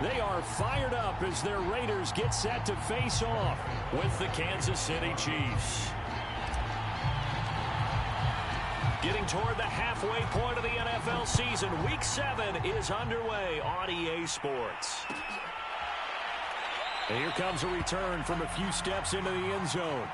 They are fired up as their Raiders get set to face off with the Kansas City Chiefs. Getting toward the halfway point of the NFL season, Week 7 is underway on EA Sports. And here comes a return from a few steps into the end zone.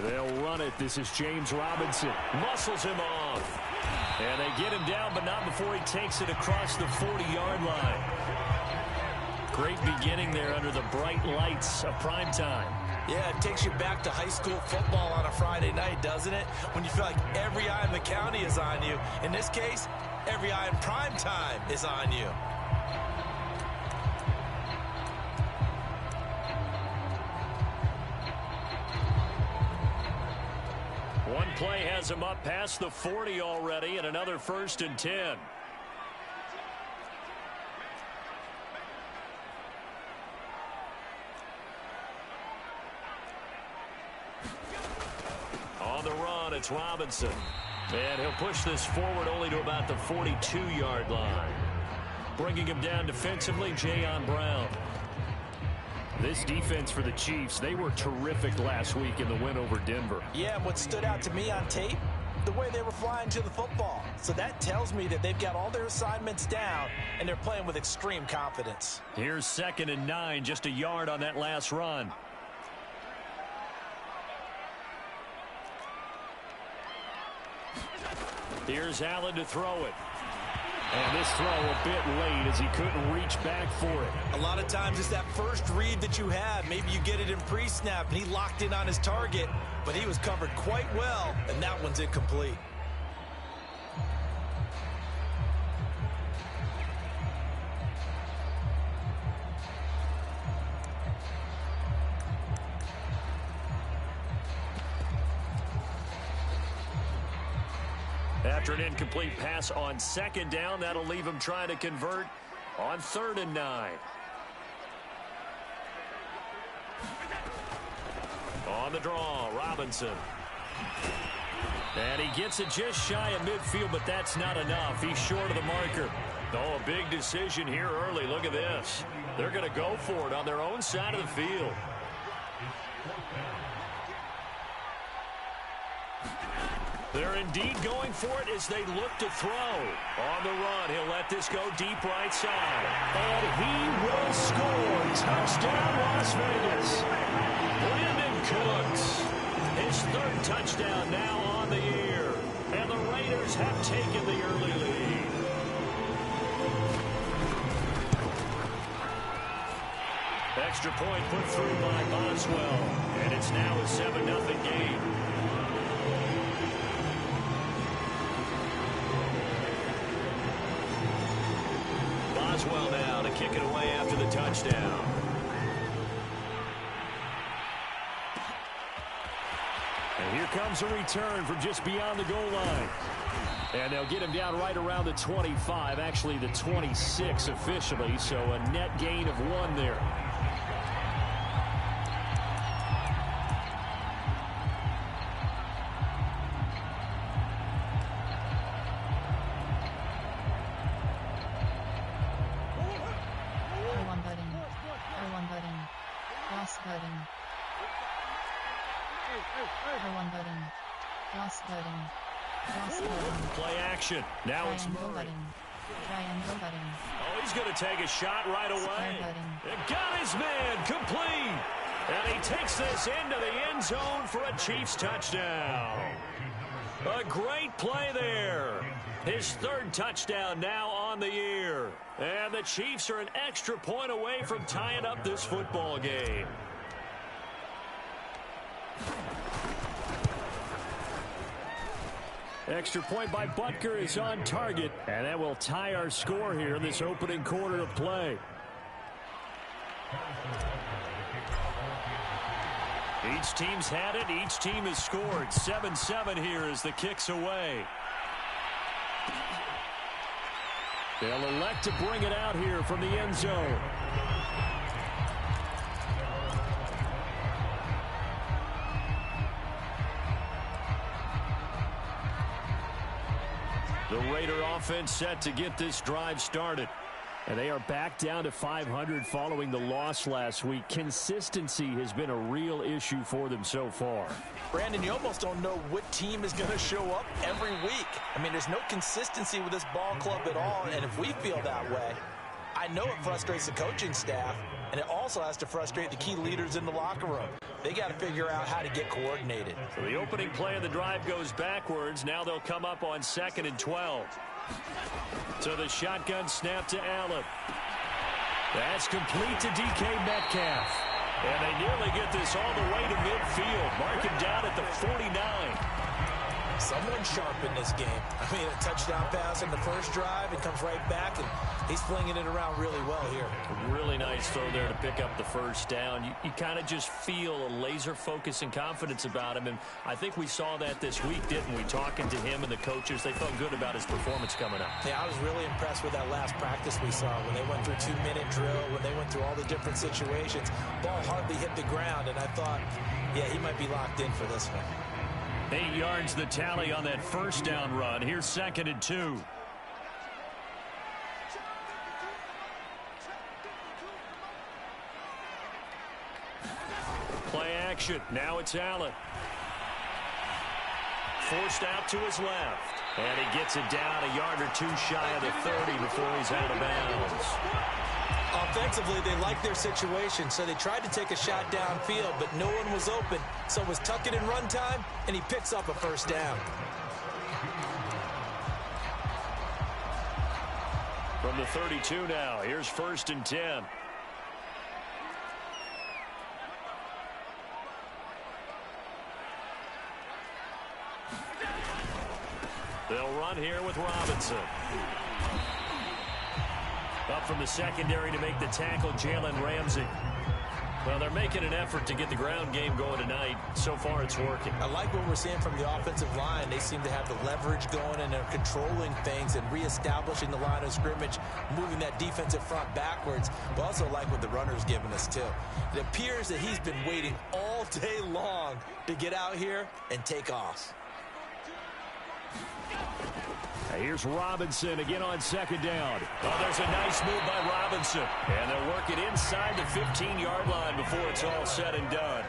They'll run it. This is James Robinson. Muscles him off. And they get him down, but not before he takes it across the 40-yard line. Great beginning there under the bright lights of prime time. Yeah, it takes you back to high school football on a Friday night, doesn't it? When you feel like every eye in the county is on you. In this case, every eye in prime time is on you. One play has him up past the 40 already, and another 1st and 10. On the run, it's Robinson. And he'll push this forward only to about the 42-yard line. Bringing him down defensively, Jayon Brown. This defense for the Chiefs, they were terrific last week in the win over Denver. Yeah, and what stood out to me on tape, the way they were flying to the football. So that tells me that they've got all their assignments down, and they're playing with extreme confidence. Here's 2nd and 9, just a yard on that last run. Here's Allen to throw it. And this throw a bit late as he couldn't reach back for it. A lot of times it's that first read that you have. Maybe you get it in pre-snap, and he locked in on his target, but he was covered quite well, and that one's incomplete. After an incomplete pass on 2nd down, that'll leave him trying to convert on 3rd and 9. On the draw, Robinson. And he gets it just shy of midfield, but that's not enough. He's short of the marker. Oh, a big decision here early. Look at this. They're going to go for it on their own side of the field. They're indeed going for it as they look to throw. On the run, he'll let this go deep right side. And he will score. Touchdown, Las Vegas. Brandon Cooks. His 3rd touchdown now on the year. And the Raiders have taken the early lead. Extra point put through by Boswell. And it's now a 7-0 game. Boswell now to kick it away after the touchdown. And here comes a return from just beyond the goal line. And they'll get him down right around the 25, actually the 26 officially, so a net gain of 1 there. Play action. Now it's Murray. Oh, he's going to take a shot right away. It got his man complete. And he takes this into the end zone for a Chiefs touchdown. A great play there. His 3rd touchdown now on the year. And the Chiefs are an extra point away from tying up this football game. Extra point by Butker is on target, and that will tie our score here in this opening quarter of play. Each team's had it. Each team has scored. 7-7 here as the kick's away. They'll elect to bring it out here from the end zone. The Raider offense set to get this drive started. And they are back down to 500 following the loss last week. Consistency has been a real issue for them so far. Brandon, you almost don't know what team is going to show up every week. I mean, there's no consistency with this ball club at all, and if we feel that way, I know it frustrates the coaching staff, and it also has to frustrate the key leaders in the locker room. They got to figure out how to get coordinated. So the opening play of the drive goes backwards. Now they'll come up on 2nd and 12. So the shotgun snap to Allen. That's complete to DK Metcalf. And they nearly get this all the way to midfield. Mark him down at the 49. Someone sharp in this game. I mean, a touchdown pass in the first drive. It comes right back, and he's flinging it around really well here. A really nice throw there to pick up the first down. You kind of just feel a laser focus and confidence about him, and I think we saw that this week, didn't we? Talking to him and the coaches, they felt good about his performance coming up. Yeah, I was really impressed with that last practice we saw when they went through 2-minute drill, when they went through all the different situations. Ball hardly hit the ground, and I thought, yeah, he might be locked in for this one. 8 yards the tally on that first down run. Here's 2nd and 2. Play action. Now it's Allen. Forced out to his left. And he gets it down a yard or two shy of the 30 before he's out of bounds. Offensively, they like their situation, so they tried to take a shot downfield, but no one was open. So it was tuck it in run time, and he picks up a first down. From the 32 now, here's 1st and 10. They'll run here with Robinson. Up from the secondary to make the tackle, Jalen Ramsey. Well, they're making an effort to get the ground game going tonight. So far, it's working. I like what we're seeing from the offensive line. They seem to have the leverage going, and they're controlling things and reestablishing the line of scrimmage, moving that defensive front backwards. But also like what the runner's giving us, too. It appears that he's been waiting all day long to get out here and take off. Here's Robinson again on 2nd down. Oh, there's a nice move by Robinson. And they'll work it inside the 15-yard line before it's all said and done.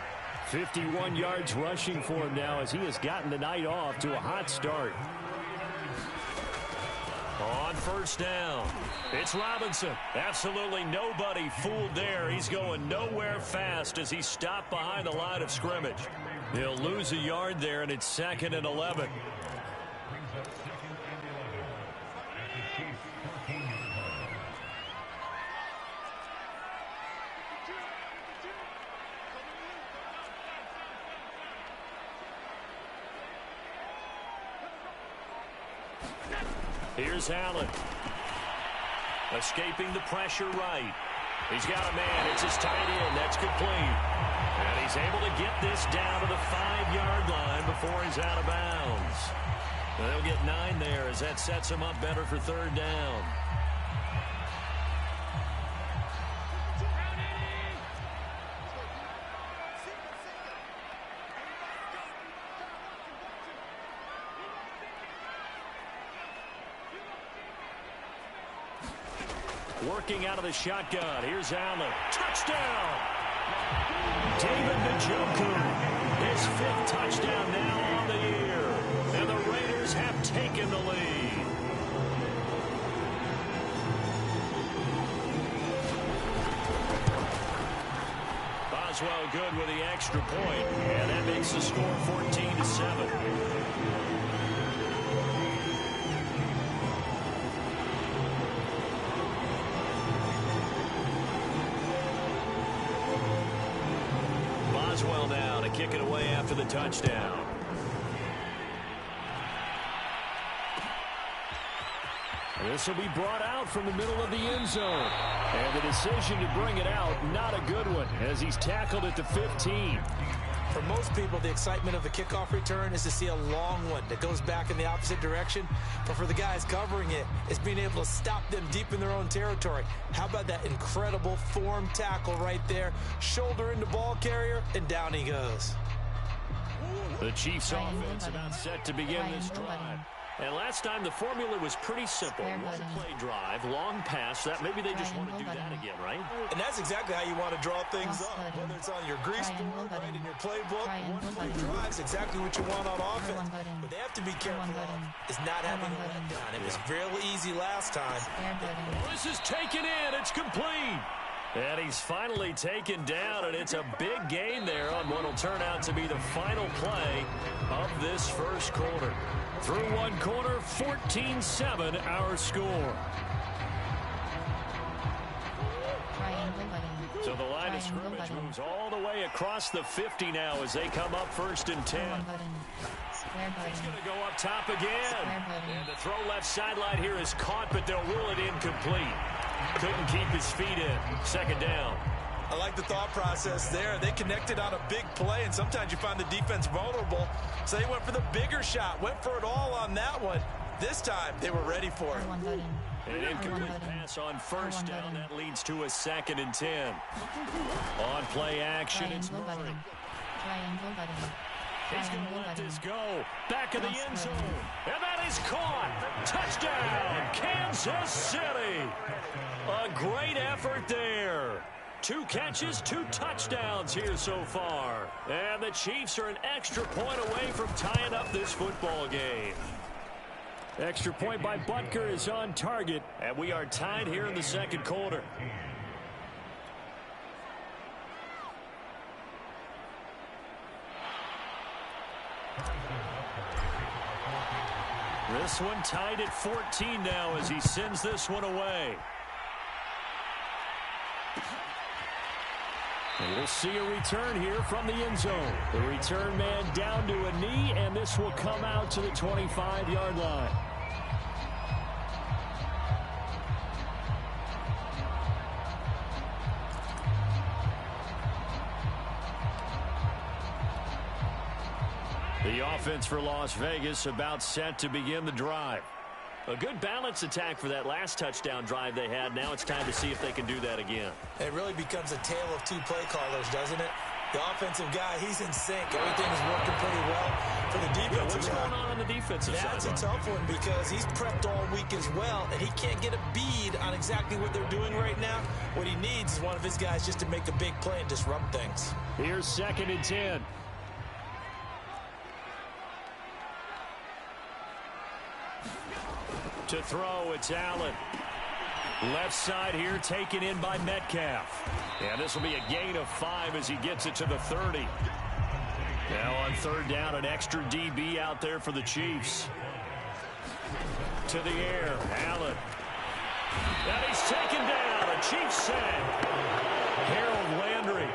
51 yards rushing for him now as he has gotten the night off to a hot start. On 1st down, it's Robinson. Absolutely nobody fooled there. He's going nowhere fast as he stopped behind the line of scrimmage. He'll lose a yard there, and it's 2nd and 11. Here's Allen. Escaping the pressure right. He's got a man. It's his tight end. That's complete. And he's able to get this down to the 5-yard line before he's out of bounds. They'll get 9 there as that sets him up better for 3rd down. Working out of the shotgun. Here's Allen. Touchdown! David Njoku. His 5th touchdown now on the year. And the Raiders have taken the lead. Boswell good with the extra point. And that makes the score 14-7. Boswell now to kick it away after the touchdown. This will be brought out from the middle of the end zone. And the decision to bring it out, not a good one, as he's tackled at the 15. For most people, the excitement of the kickoff return is to see a long one that goes back in the opposite direction. But for the guys covering it, it's being able to stop them deep in their own territory. How about that incredible form tackle right there? Shoulder into ball carrier, and down he goes. The Chiefs offense about set to begin this drive. And last time the formula was pretty simple. One play drive, long pass. That maybe they just want to do that again, right? And that's exactly how you want to draw things up. Whether it's on your grease board, right in your playbook, one play drive is exactly what you want on offense. But they have to be careful is not having a letdown. It was real easy last time. This is taken in. It's complete. And he's finally taken down, and it's a big gain there on what will turn out to be the final play of this first quarter. Through one quarter, 14-7 our score. So the line of scrimmage moves all the way across the 50 now as they come up 1st and 10. He's going to go up top again. And the throw left sideline here is caught, but they'll rule it incomplete. Couldn't keep his feet in. 2nd down. I like the thought process there. They connected on a big play, and sometimes you find the defense vulnerable. So they went for the bigger shot, went for it all on that one. This time, they were ready for it. An incomplete pass on 1st down. That leads to a 2nd and 10. On play action, it's Murray. He's going to let this go. Back of the end zone. And that is caught. Touchdown, Kansas City. A great effort there. 2 catches, 2 touchdowns here so far. And the Chiefs are an extra point away from tying up this football game. Extra point by Butker is on target. And we are tied here in the 2nd quarter. This one tied at 14 now as he sends this one away. And we'll see a return here from the end zone. The return man down to a knee, and this will come out to the 25-yard line. The offense for Las Vegas about set to begin the drive. A good balance attack for that last touchdown drive they had. Now it's time to see if they can do that again. It really becomes a tale of 2 play callers, doesn't it? The offensive guy, he's in sync. Everything is working pretty well for the defensive guy. What's going on the defensive side? That's a tough one because he's prepped all week as well, and he can't get a bead on exactly what they're doing right now. What he needs is one of his guys just to make a big play and disrupt things. Here's 2nd and 10. To throw, it's Allen. Left side here taken in by Metcalf. And this will be a gain of 5 as he gets it to the 30. Now on 3rd down, an extra DB out there for the Chiefs. To the air, Allen. And he's taken down. A Chiefs sack. Harold Landry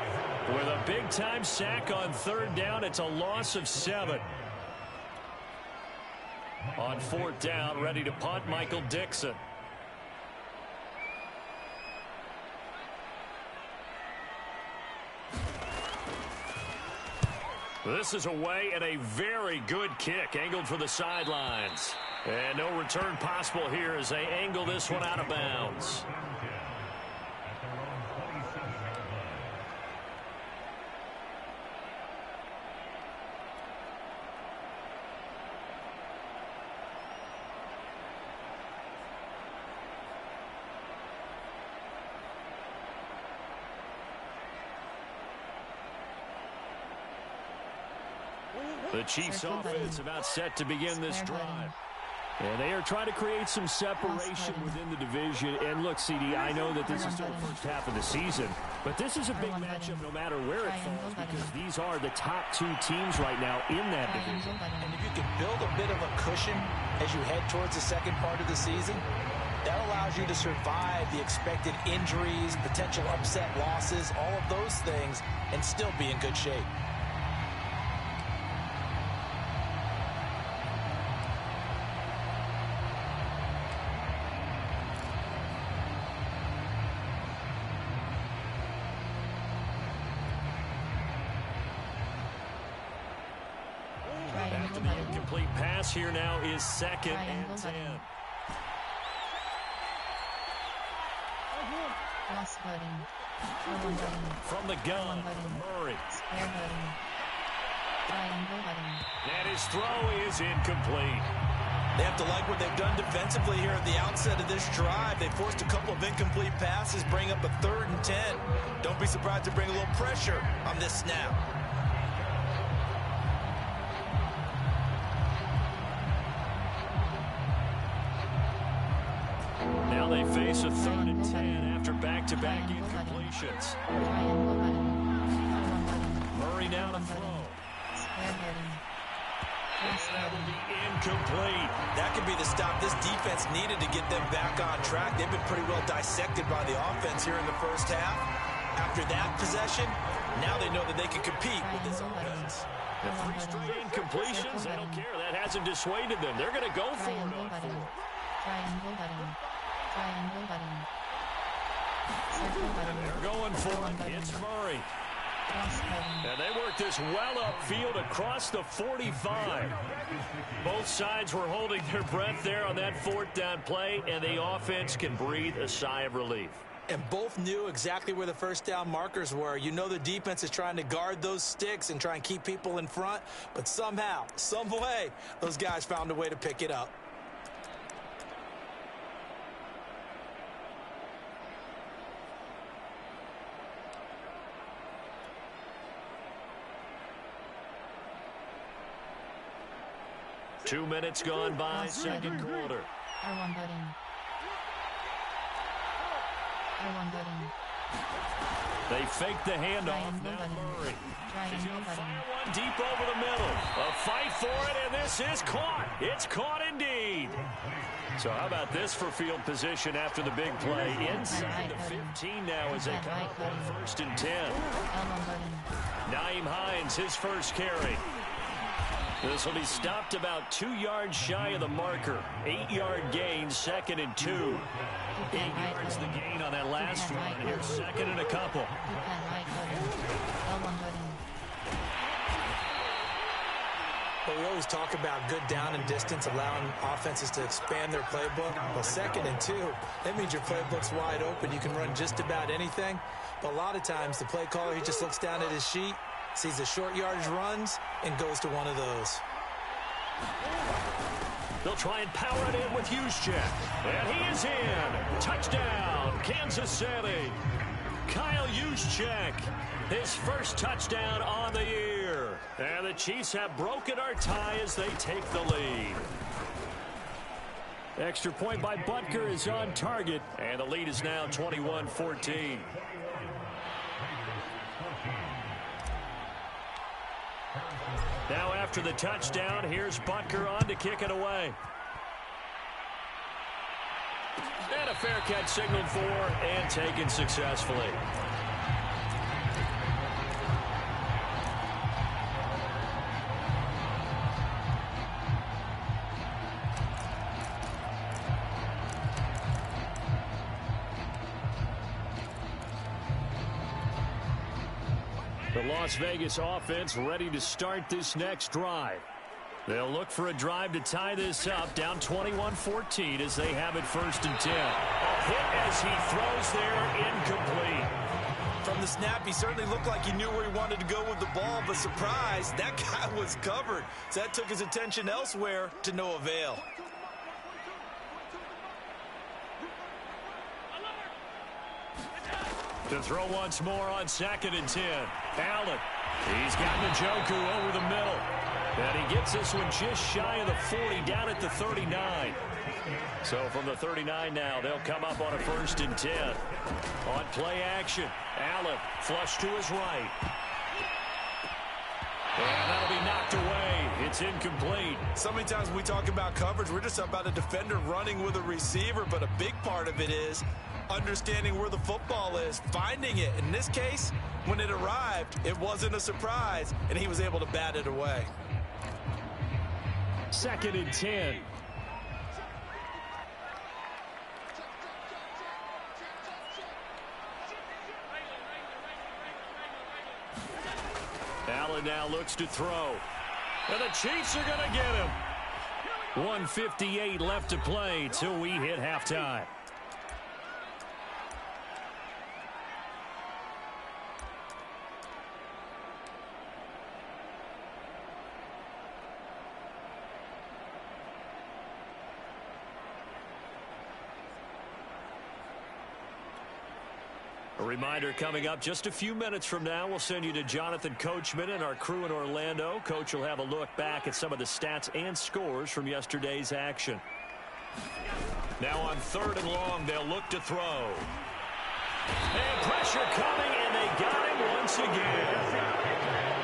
with a big-time sack on 3rd down. It's a loss of 7. On 4th down, ready to punt, Michael Dixon. This is away and a very good kick, angled for the sidelines. And no return possible here as they angle this one out of bounds. The Chiefs offense about set to begin this drive. And they are trying to create some separation within the division. And look, CD, I know that this is still the first half of the season, but this is a big matchup no matter where it falls because these are the top 2 teams right now in that division. And if you can build a bit of a cushion as you head towards the second part of the season, that allows you to survive the expected injuries, potential upset losses, all of those things, and still be in good shape. pass here now is 2nd and 10. Cross button. From the gun, Murray. Square button. Triangle button. And his throw is incomplete. They have to like what they've done defensively here at the outset of this drive. They forced a couple of incomplete passes, bring up a 3rd and 10. Don't be surprised to bring a little pressure on this snap. Now they face a 3rd and 10 after back-to-back incompletions. Murray now to throw. That will be incomplete. That could be the stop this defense needed to get them back on track. They've been pretty well dissected by the offense here in the first half. After that possession, now they know that they can compete with this offense. The 3 straight incompletions, they don't care. That hasn't dissuaded them. They're going to go for it on 4th. Triangle button. Triangle button. Circle button. They're going for it. It's Murray. And they work this well upfield across the 45. Both sides were holding their breath there on that 4th down play, and the offense can breathe a sigh of relief. And both knew exactly where the first down markers were. You know the defense is trying to guard those sticks and try and keep people in front, but somehow, some way, those guys found a way to pick it up. Two minutes gone by, second quarter. R1 button. R1 button. They fake the handoff. Now Murray. He's going to fire one deep over the middle. A fight for it, and this is caught. It's caught indeed. So how about this for field position after the big play? Inside the 15 now as they come up on 1st and 10. Nyheim Hines, his first carry. This will be stopped about 2 yards shy of the marker. 8-yard gain, 2nd and 2. 8 yards the gain on that last run. Here's 2nd and a couple. Well, we always talk about good down and distance, allowing offenses to expand their playbook. Well, 2nd and 2, that means your playbook's wide open. You can run just about anything. But a lot of times, the play caller, he just looks down at his sheet, sees the short yardage runs, and goes to one of those. They'll try and power it in with Juszczyk. And he is in. Touchdown, Kansas City. Kyle Juszczyk, his first touchdown on the year. And the Chiefs have broken our tie as they take the lead. Extra point by Butker is on target. And the lead is now 21-14. Now after the touchdown, here's Butker on to kick it away. And a fair catch signaled for and taken successfully. The Las Vegas offense ready to start this next drive. They'll look for a drive to tie this up, down 21-14 as they have it 1st and 10. A hit as he throws there, incomplete. From the snap, he certainly looked like he knew where he wanted to go with the ball, but surprise, that guy was covered. So that took his attention elsewhere to no avail. To throw once more on 2nd and 10. Allen. He's got Njoku over the middle. And he gets this one just shy of the 40, down at the 39. So from the 39 now, they'll come up on a 1st and 10. On play action, Allen flush to his right. And that'll be knocked away. It's incomplete. So many times when we talk about coverage, we're just about a defender running with a receiver, but a big part of it is understanding where the football is, finding it. In this case, when it arrived, it wasn't a surprise, and he was able to bat it away. 2nd and 10. Allen now looks to throw. And the Chiefs are going to get him. 1:58 left to play till we hit halftime. A reminder coming up just a few minutes from now, we'll send you to Jonathan Coachman and our crew in Orlando. Coach will have a look back at some of the stats and scores from yesterday's action. Now on 3rd and long, they'll look to throw. And pressure coming, and they got him once again.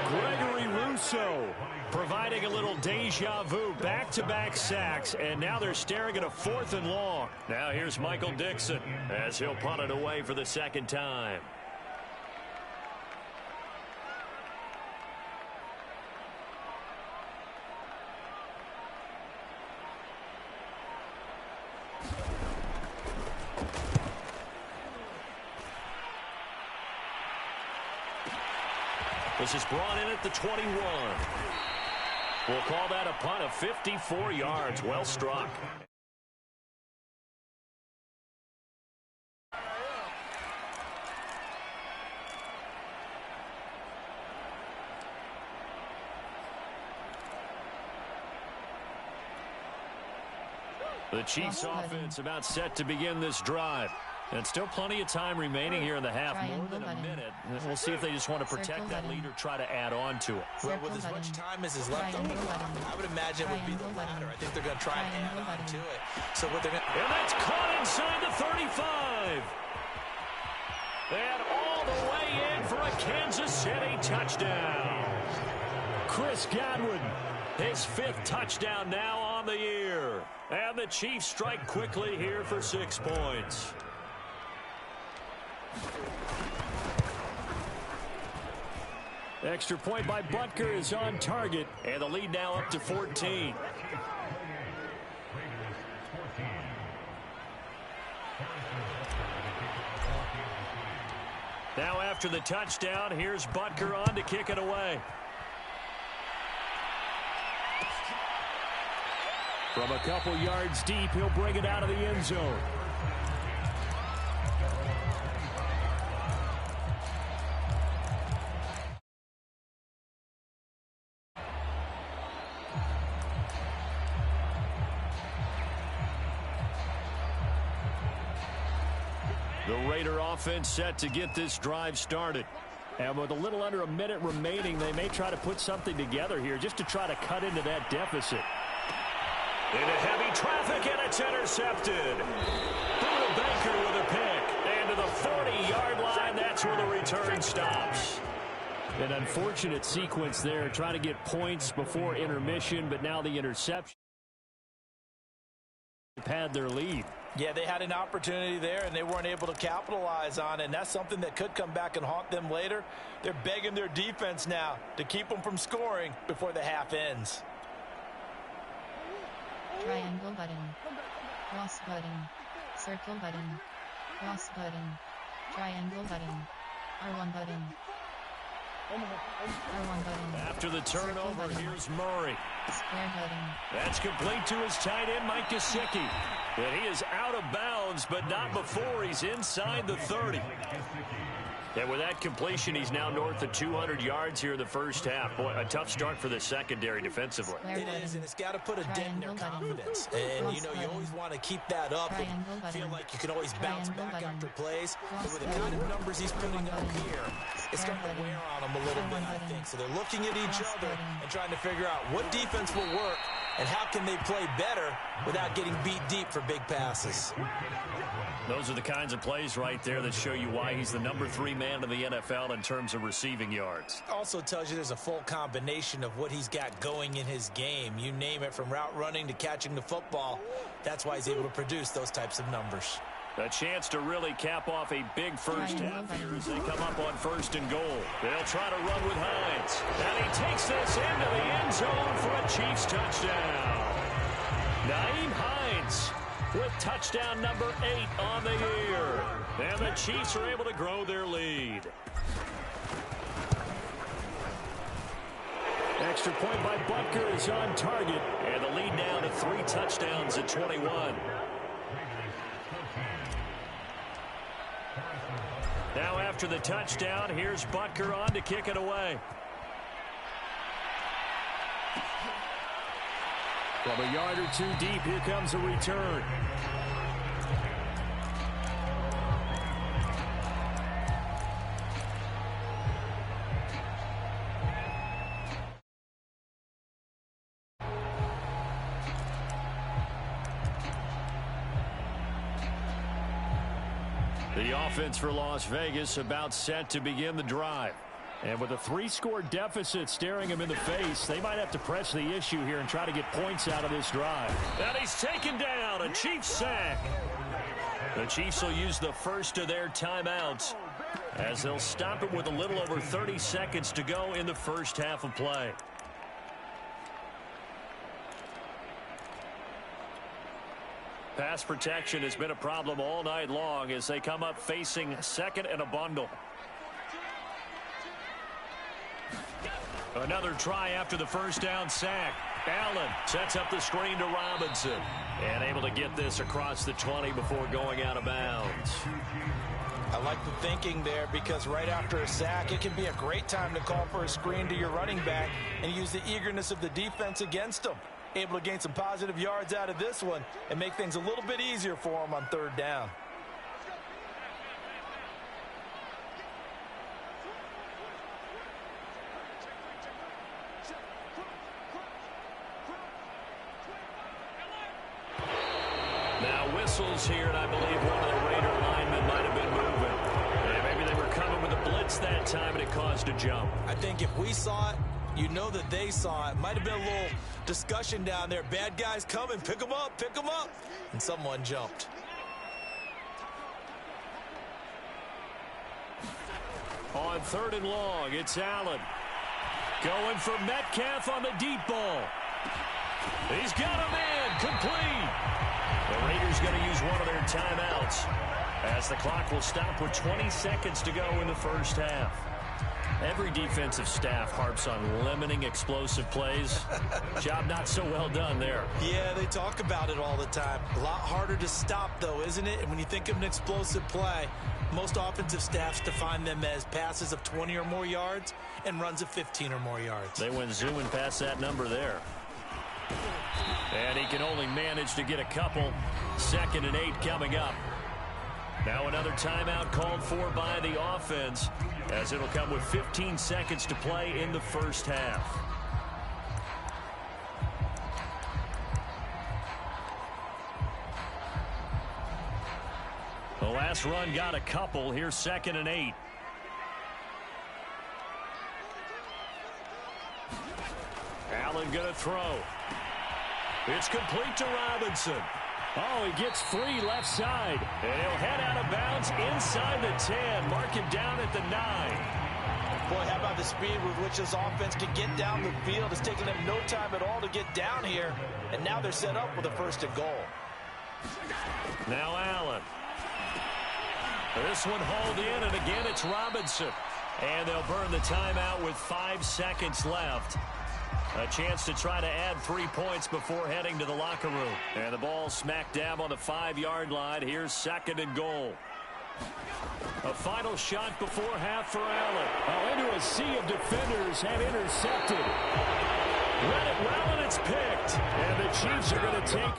Gregory Rousseau providing a little deja vu, back-to-back sacks, and now they're staring at a 4th and long. Now here's Michael Dixon as he'll punt it away for the 2nd time. This is brought in at the 21. We'll call that a punt of 54 yards. Well struck. The Chiefs offense about set to begin this drive. And still plenty of time remaining here in the half, more than a minute. We'll see if they just want to protect that lead or try to add on to it. Well, with as much time as is left on the clock, I would imagine it would be the latter. I think they're going to try and add on to it. So what they're going to... And that's caught inside the 35. And all the way in for a Kansas City touchdown. Chris Godwin, his 5th touchdown now on the year. And the Chiefs strike quickly here for 6 points. Extra point by Butker is on target, and the lead now up to 14. Now after the touchdown, here's Butker on to kick it away. From a couple yards deep, he'll bring it out of the end zone. The Raider offense set to get this drive started. And with a little under a minute remaining, they may try to put something together here just to try to cut into that deficit. Into heavy traffic, and it's intercepted. Buda Baker with a pick. And to the 40-yard line, that's where the return stops. An unfortunate sequence there, trying to get points before intermission, but now the interception had their lead. Yeah, they had an opportunity there, and they weren't able to capitalize on it, and that's something that could come back and haunt them later. They're begging their defense now to keep them from scoring before the half ends. Triangle button. Cross button. Circle button. Cross button. Triangle button. R1 button. R1 button. After the turnover, here's Murray. Square button. That's complete to his tight end, Mike Gesicki. And he is out of bounds, but not before he's inside the 30. And with that completion, he's now north of 200 yards here in the first half. Boy, a tough start for the secondary defensively. It is, and it's got to put a dent in their confidence. And, you know, you always want to keep that up and feel like you can always bounce back after plays. But with the kind of numbers he's putting up here, it's starting to wear on them a little bit, I think. So they're looking at each other and trying to figure out what defense will work and how can they play better without getting beat deep for big passes. Those are the kinds of plays right there that show you why he's the number 3 man in the NFL in terms of receiving yards. Also tells you there's a full combination of what he's got going in his game. You name it, from route running to catching the football. That's why he's able to produce those types of numbers. A chance to really cap off a big first half here as they come up on 1st and goal. They'll try to run with Hines. And he takes this into the end zone for a Chiefs touchdown. Nyheim Hines with touchdown number 8 on the year. And the Chiefs are able to grow their lead. Extra point by Butker is on target. And the lead now to 3 touchdowns at 21. Now after the touchdown, here's Butker on to kick it away. From a yard or two deep, here comes a return. The offense for Las Vegas about set to begin the drive. And with a 3-score deficit staring him in the face, they might have to press the issue here and try to get points out of this drive. And he's taken down, a Chiefs sack. The Chiefs will use the first of their timeouts as they'll stop it with a little over 30 seconds to go in the first half of play. Pass protection has been a problem all night long as they come up facing second and a bundle. Another try after the first down sack. Allen sets up the screen to Robinson. And able to get this across the 20 before going out of bounds. I like the thinking there because right after a sack, it can be a great time to call for a screen to your running back and use the eagerness of the defense against them. Able to gain some positive yards out of this one and make things a little bit easier for them on third down. Now whistles here, and I believe one of the Raider linemen might have been moving. Yeah, maybe they were coming with a blitz that time, and it caused a jump. I think if we saw it, you know that they saw it. Might have been a little discussion down there. Bad guys coming. Pick them up. Pick them up. And someone jumped. On third and long, it's Allen. Going for Metcalf on the deep ball. He's got a man. Complete. The Raiders going to use one of their timeouts as the clock will stop with 20 seconds to go in the first half. Every defensive staff harps on limiting explosive plays. Job not so well done there. Yeah, they talk about it all the time. A lot harder to stop, though, isn't it? And when you think of an explosive play, most offensive staffs define them as passes of 20 or more yards and runs of 15 or more yards. They went zooming past that number there. And he can only manage to get a couple. 2nd and 8 coming up. Now another timeout called for by the offense as it'll come with 15 seconds to play in the first half. The last run got a couple. Here's 2nd and 8. Allen gonna throw. It's complete to Robinson. Oh, he gets free left side. And he'll head out of bounds inside the 10. Mark him down at the 9. Boy, how about the speed with which this offense can get down the field? It's taken them no time at all to get down here. And now they're set up with a 1st and goal. Now Allen. This one hauled in, and again it's Robinson. And they'll burn the timeout with 5 seconds left. A chance to try to add 3 points before heading to the locker room. And the ball smack dab on the 5-yard line. Here's 2nd and goal. A final shot before half for Allen. Oh, into a sea of defenders have intercepted. Let it well, and it's picked. And the Chiefs are going to take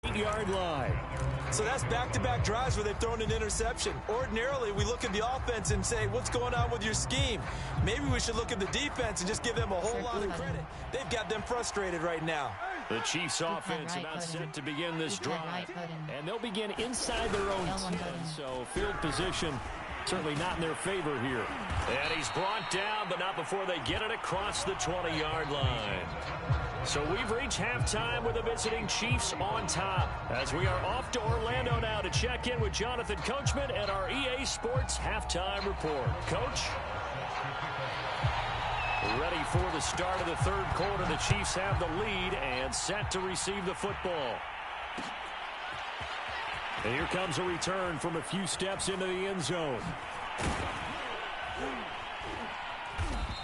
8-yard line. So that's back-to-back drives where they've thrown an interception. Ordinarily, we look at the offense and say, what's going on with your scheme? Maybe we should look at the defense and just give them a whole lot of credit. They've got them frustrated right now. The Chiefs offense about set to begin this drive. And they'll begin inside their own 10. So field position certainly not in their favor here. And he's brought down, but not before they get it across the 20-yard line. So we've reached halftime with the visiting Chiefs on top as we are off to Orlando now to check in with Jonathan Coachman and our EA Sports Halftime Report. Coach? Ready for the start of the third quarter. The Chiefs have the lead and set to receive the football. And here comes a return from a few steps into the end zone.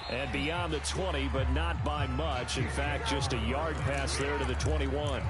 And beyond the 20, but not by much. In fact, just a yard pass there to the 21.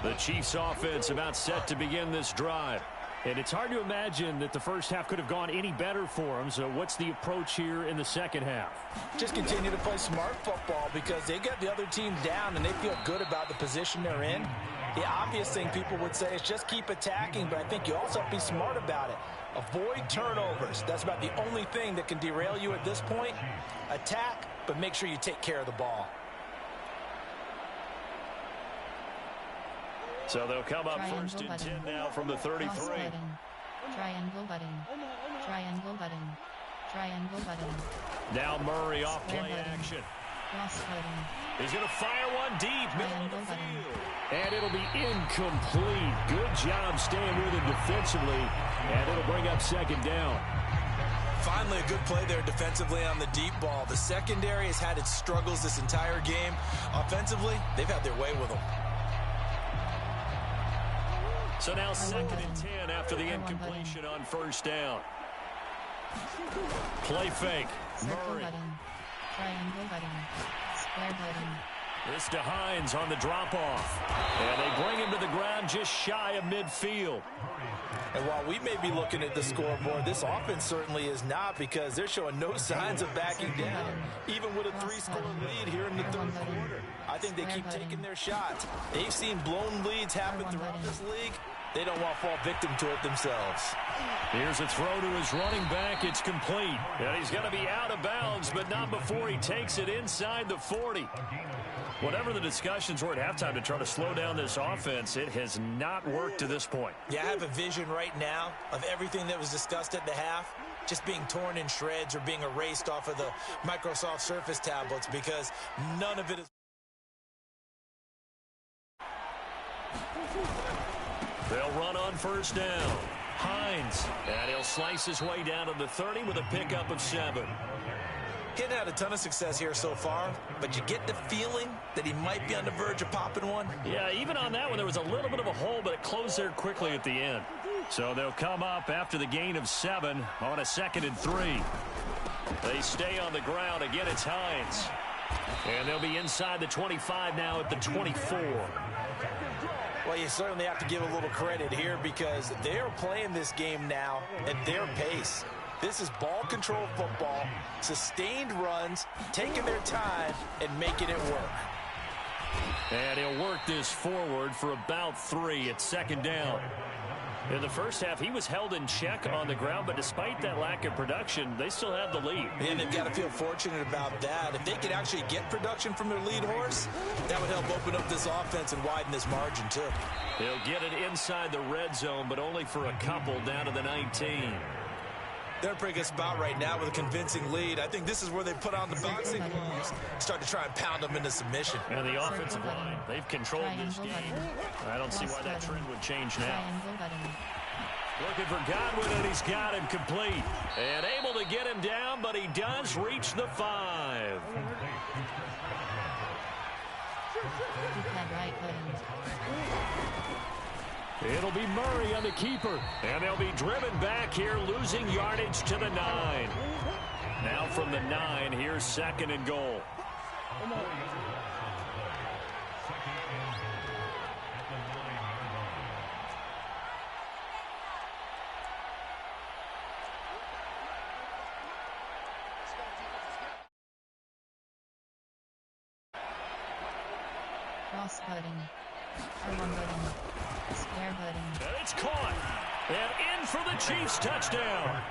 The Chiefs offense about set to begin this drive. And it's hard to imagine that the first half could have gone any better for them. So what's the approach here in the second half? Just continue to play smart football because they got the other team down and they feel good about the position they're in. The obvious thing people would say is just keep attacking, but I think you also have to be smart about it. Avoid turnovers. That's about the only thing that can derail you at this point. Attack, but make sure you take care of the ball. So they'll come up first and 10 now from the 33. Triangle button. Triangle button. Triangle button. Now Murray off play action. Cross button. He's going to fire one deep. Middle of the Triangle field. And it'll be incomplete. Good job staying with him defensively. And it'll bring up second down. Finally, a good play there defensively on the deep ball. The secondary has had its struggles this entire game. Offensively, they've had their way with them. So now second and 10 after the incompletion on first down. Play fake. Circle Murray. button. Triangle button. Square button. This to Hines on the drop-off. And they bring him to the ground just shy of midfield. And while we may be looking at the scoreboard, this offense certainly is not because they're showing no signs of backing down, even with a 3-score lead here in the third quarter. I think they keep taking their shots. They've seen blown leads happen throughout this league. They don't want to fall victim to it themselves. Here's a throw to his running back. It's complete. And he's going to be out of bounds, but not before he takes it inside the 40. Whatever the discussions were at halftime to try to slow down this offense, it has not worked to this point. Yeah, I have a vision right now of everything that was discussed at the half just being torn in shreds or being erased off of the Microsoft Surface tablets because none of it is. They'll run on first down. Hines, and he'll slice his way down to the 30 with a pickup of 7. He hadn't had a ton of success here so far, but you get the feeling that he might be on the verge of popping one. Yeah, even on that one, there was a little bit of a hole, but it closed there quickly at the end. So they'll come up after the gain of 7 on a second and 3. They stay on the ground. Again, it's Hines. And they'll be inside the 25 now at the 24. Well, you certainly have to give a little credit here because they're playing this game now at their pace. This is ball control football, sustained runs, taking their time and making it work. And he'll work this forward for about 3 at second down. In the first half, he was held in check on the ground, but despite that lack of production, they still have the lead. And they've got to feel fortunate about that. If they could actually get production from their lead horse, that would help open up this offense and widen this margin, too. They'll get it inside the red zone, but only for a couple down to the 19. They're in a pretty good spot right now with a convincing lead. I think this is where they put on the boxing gloves, start to try and pound them into submission. And the offensive line, they've controlled this game. I don't see why that trend would change now. Looking for Godwin, and he's got him complete. And able to get him down, but he does reach the 5. It'll be Murray on the keeper. And they'll be driven back here, losing yardage to the 9. Now from the 9, here's second and goal. Cross button. R1 button. Square button. And it's caught. And in for the Chiefs touchdown.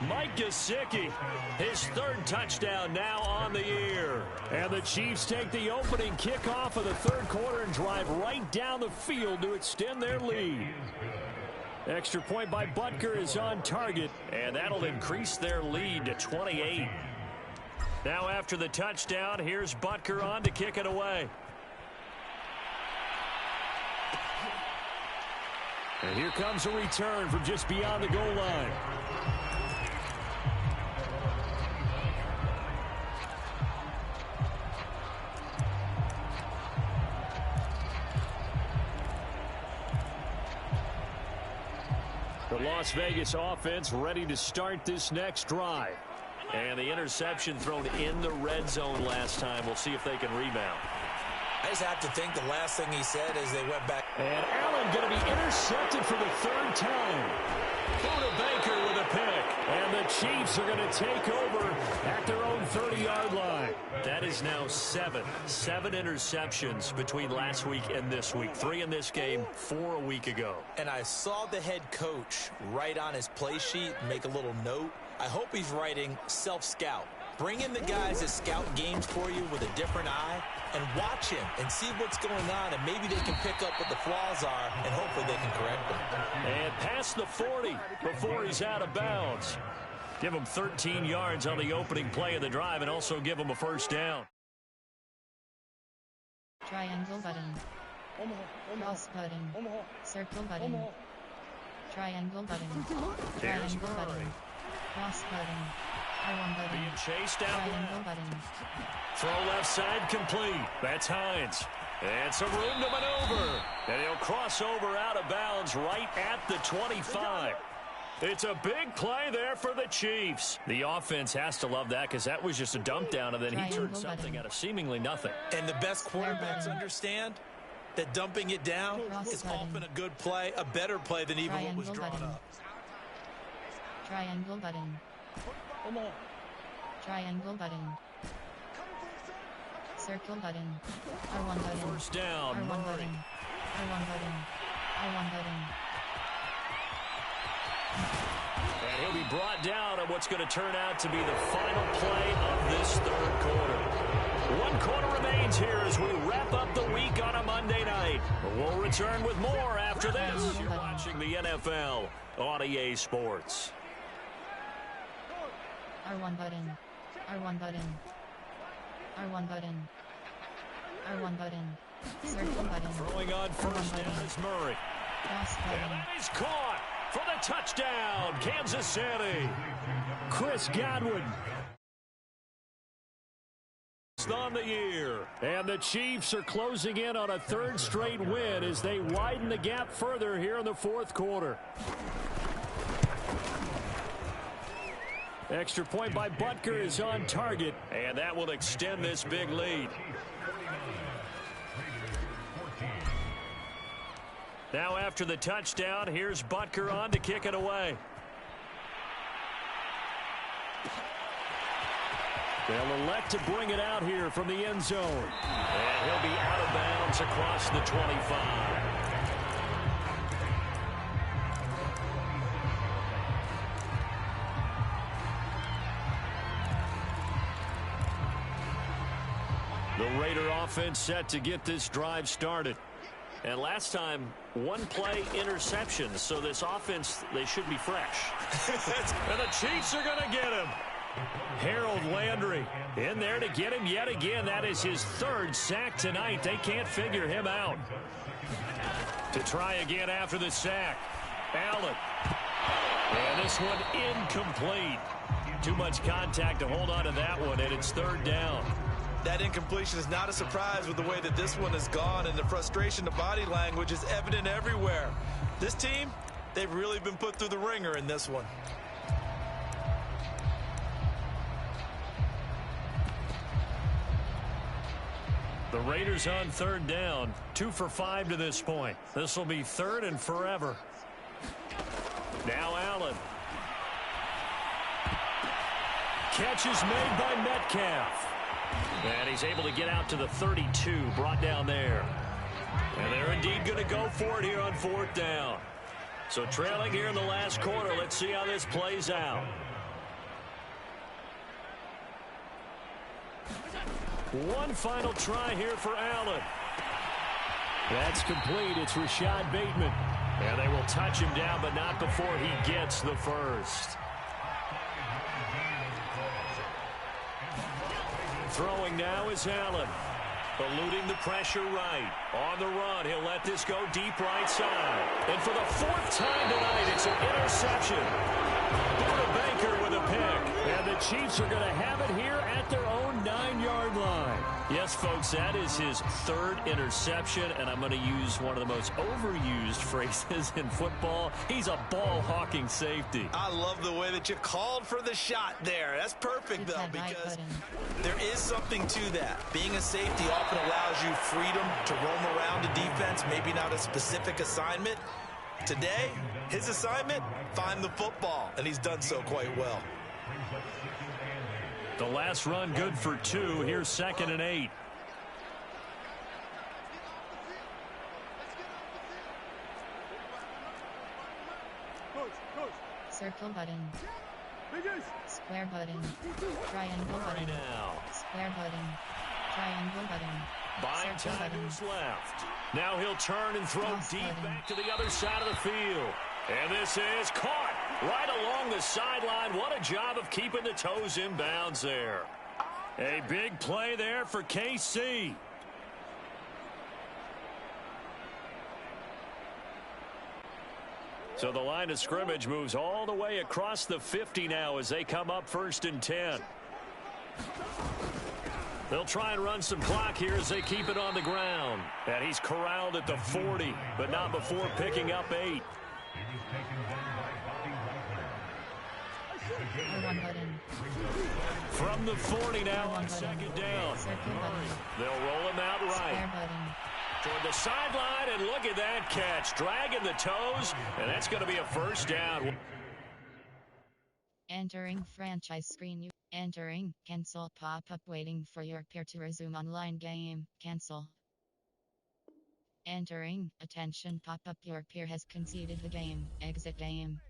Mike Gesicki, his 3rd touchdown now on the year. And the Chiefs take the opening kickoff of the 3rd quarter and drive right down the field to extend their lead. Extra point by Butker is on target, and that'll increase their lead to 28. Now after the touchdown, here's Butker on to kick it away. And here comes a return from just beyond the goal line. The Las Vegas offense ready to start this next drive. And the interception thrown in the red zone last time. We'll see if they can rebound. I just have to think the last thing he said as they went back. And Allen going to be intercepted for the third time. Buda Baker with a pick. And the Chiefs are going to take over at their own 30-yard line. That is now seven interceptions between last week and this week. 3 in this game, 4 a week ago. And I saw the head coach write on his play sheet, make a little note. I hope he's writing self-scout. Bring in the guys that scout games for you with a different eye and watch him and see what's going on, and maybe they can pick up what the flaws are, and hopefully they can correct them. And past the 40 before he's out of bounds. Give him 13 yards on the opening play of the drive and also give him a first down. Triangle button. Cross button. Circle button. Triangle button. Triangle button. Cross button. R1 button. Being chased out. Triangle button. Throw left side complete. That's Hines. And some room to maneuver. And he'll cross over out of bounds right at the 25. It's a big play there for the Chiefs. The offense has to love that because that was just a dump down, and then he turned something out of seemingly nothing. And the best quarterbacks understand that dumping it down is often a good play, a better play than even what was drawn up. Triangle button. Triangle button. Circle button. R1 button. First down. R1 Murray. button. R1 button. R1 button. And he'll be brought down on what's going to turn out to be the final play of this third quarter. 1 quarter remains here as we wrap up the week on a Monday night. We'll return with more after this. You're watching the NFL on EA Sports. R1 button. R1 button. R1 button. R1 button. Circle button. Throwing on first down is Murray. Cross button. And that is caught for the touchdown, Kansas City. Chris Godwin on the year. And the Chiefs are closing in on a third straight win as they widen the gap further here in the fourth quarter. Extra point by Butker is on target, and that will extend this big lead. Now after the touchdown, here's Butker on to kick it away. They'll elect to bring it out here from the end zone. And he'll be out of bounds across the 25. The Raider offense set to get this drive started. And last time, 1 play interception. So this offense, they should be fresh. And the Chiefs are going to get him. Harold Landry in there to get him yet again. That is his 3rd sack tonight. They can't figure him out. To try again after the sack. Allen. And this one incomplete. Too much contact to hold on to that one, and it's 3rd down. That incompletion is not a surprise with the way that this one has gone, and the frustration, the body language is evident everywhere. This team, they've really been put through the ringer in this one. The Raiders on 3rd down. 2 for 5 to this point. This will be 3rd and forever. Now Allen. Catch is made by Metcalf. And he's able to get out to the 32, brought down there. And they're indeed going to go for it here on 4th down. So trailing here in the last quarter, let's see how this plays out. One final try here for Allen. That's complete. It's Rashad Bateman. And they will touch him down, but not before he gets the first. Throwing now is Allen. Eluding the pressure right. On the run, he'll let this go deep right side. And for the fourth time tonight, it's an interception. Buda Baker with a pick. And the Chiefs are going to have it here at their own 9-yard line. Yes, folks, that is his third interception, and I'm going to use one of the most overused phrases in football. He's a ball-hawking safety. I love the way that you called for the shot there. That's perfect, though, because there is something to that. Being a safety often allows you freedom to roam around a defense, maybe not a specific assignment. Today, his assignment, find the football, and he's done so quite well. The last run good for 2. Here's 2nd and 8. Circle button. Square button. Triangle button. Square button. Triangle button. Buying time is left. Now he'll turn and throw deep back to the other side of the field. And this is caught right along the sideline. What a job of keeping the toes in bounds there. A big play there for KC. So the line of scrimmage moves all the way across the 50 now as they come up 1st and 10. They'll try and run some clock here as they keep it on the ground. And he's corralled at the 40, but not before picking up 8. From the 40 now on 2nd down. They'll roll him out right. Toward the sideline, and look at that catch. Dragging the toes, and that's going to be a 1st down. Entering franchise screen. Entering. Cancel pop-up waiting for your peer to resume online game. Cancel. Entering. Attention pop-up. Your peer has conceded the game. Exit game.